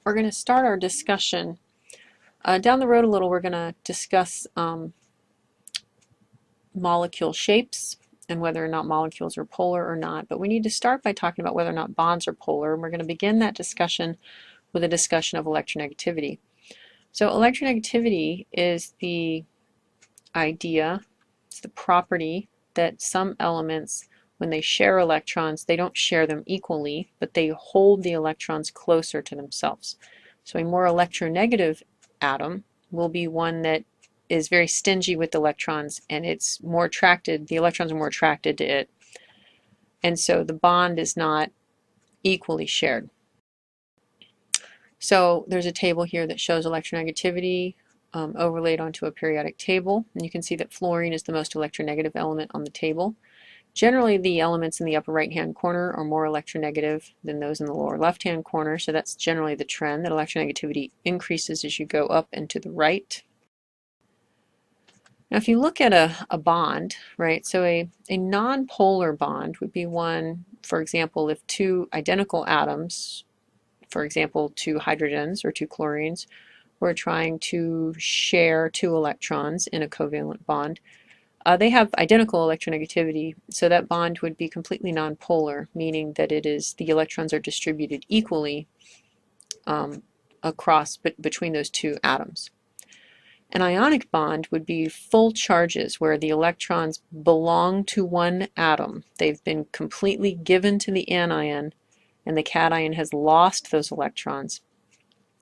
we're going to start our discussion. Down the road a little, we're going to discuss molecule shapes and whether or not molecules are polar or not. But we need to start by talking about whether or not bonds are polar, and we're going to begin that discussion with a discussion of electronegativity. So electronegativity is the idea, it's the property that some elements, when they share electrons, they don't share them equally, but they hold the electrons closer to themselves. So a more electronegative atom will be one that is very stingy with electrons, and it's more attracted, the electrons are more attracted to it. And so the bond is not equally shared. So there's a table here that shows electronegativity overlaid onto a periodic table, and you can see that fluorine is the most electronegative element on the table. Generally, the elements in the upper right-hand corner are more electronegative than those in the lower left-hand corner, so that's generally the trend, that electronegativity increases as you go up and to the right. Now, if you look at a bond, right, so a non-polar bond would be one, for example, if two identical atoms, for example, two hydrogens or two chlorines, were trying to share two electrons in a covalent bond. They have identical electronegativity, so that bond would be completely nonpolar, meaning that the electrons are distributed equally between those two atoms. An ionic bond would be full charges where the electrons belong to one atom. They've been completely given to the anion, and the cation has lost those electrons.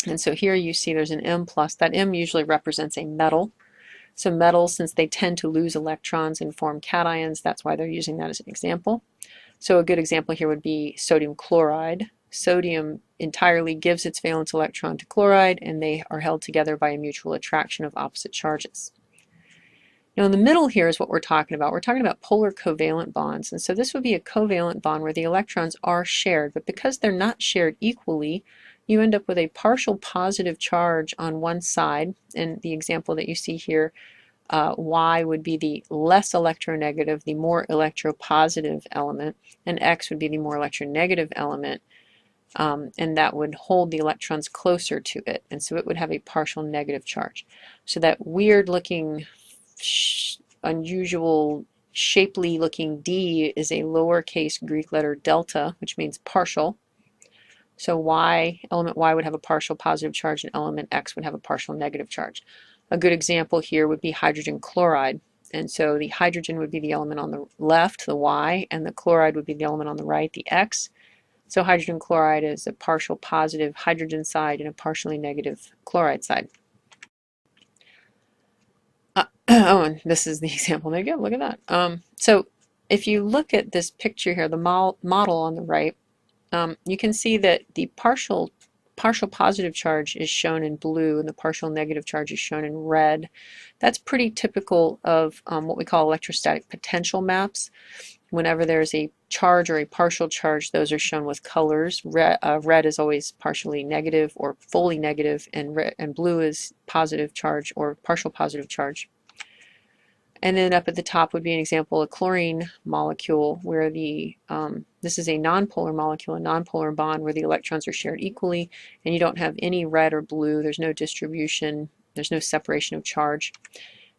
And so here you see there's an M+. That M usually represents a metal. So metals, since they tend to lose electrons and form cations, that's why they're using that as an example. So a good example here would be sodium chloride. Sodium entirely gives its valence electron to chloride, and they are held together by a mutual attraction of opposite charges. Now in the middle here is what we're talking about. We're talking about polar covalent bonds. And so this would be a covalent bond where the electrons are shared, but because they're not shared equally, you end up with a partial positive charge on one side. And the example that you see here, Y would be the less electronegative, the more electropositive element, and X would be the more electronegative element, and that would hold the electrons closer to it, and so it would have a partial negative charge. So that weird looking, unusual, shapely looking D is a lowercase Greek letter delta, which means partial. So element Y would have a partial positive charge, and element X would have a partial negative charge. A good example here would be hydrogen chloride. And so the hydrogen would be the element on the left, the Y, and the chloride would be the element on the right, the X. So hydrogen chloride is a partial positive hydrogen side and a partially negative chloride side. Oh, and this is the example they give. Look at that. So if you look at this picture here, the model on the right, you can see that the partial positive charge is shown in blue and the partial negative charge is shown in red. That's pretty typical of what we call electrostatic potential maps. Whenever there's a charge or a partial charge, those are shown with colors. Red is always partially negative or fully negative, and blue is positive charge or partial positive charge. And then up at the top would be an example, a chlorine molecule, where this is a nonpolar molecule, a nonpolar bond where the electrons are shared equally, and you don't have any red or blue. There's no distribution. There's no separation of charge.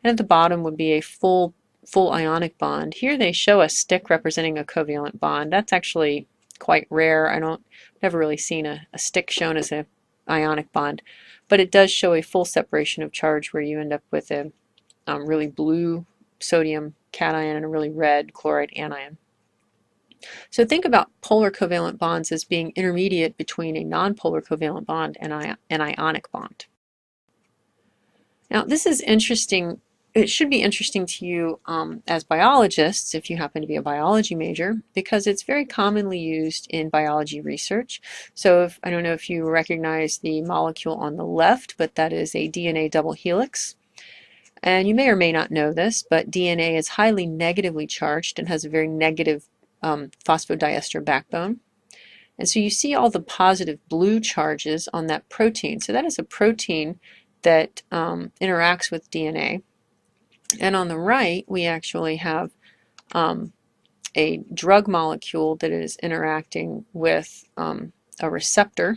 And at the bottom would be a full ionic bond. Here they show a stick representing a covalent bond. That's actually quite rare. Never really seen a stick shown as an ionic bond, but it does show a full separation of charge where you end up with a really blue sodium cation and a really red chloride anion. So think about polar covalent bonds as being intermediate between a nonpolar covalent bond and an ionic bond. Now this is interesting. It should be interesting to you as biologists, if you happen to be a biology major, because it's very commonly used in biology research. So I don't know if you recognize the molecule on the left, but that is a DNA double helix. And you may or may not know this, but DNA is highly negatively charged and has a very negative phosphodiester backbone. And so you see all the positive blue charges on that protein. So that is a protein that interacts with DNA. And on the right, we actually have a drug molecule that is interacting with a receptor.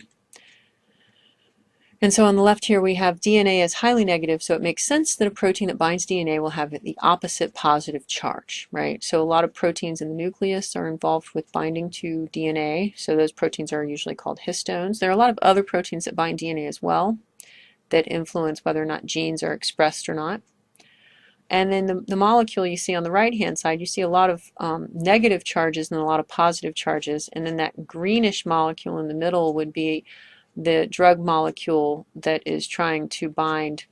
And so on the left here we have DNA as highly negative, so it makes sense that a protein that binds DNA will have the opposite positive charge, right? So a lot of proteins in the nucleus are involved with binding to DNA, so those proteins are usually called histones. There are a lot of other proteins that bind DNA as well that influence whether or not genes are expressed or not. And then the molecule you see on the right-hand side, you see a lot of negative charges and a lot of positive charges, and then that greenish molecule in the middle would be the drug molecule that is trying to bind,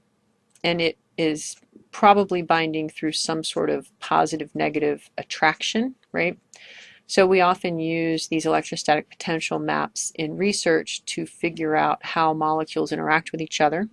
and it is probably binding through some sort of positive-negative attraction, right? So we often use these electrostatic potential maps in research to figure out how molecules interact with each other.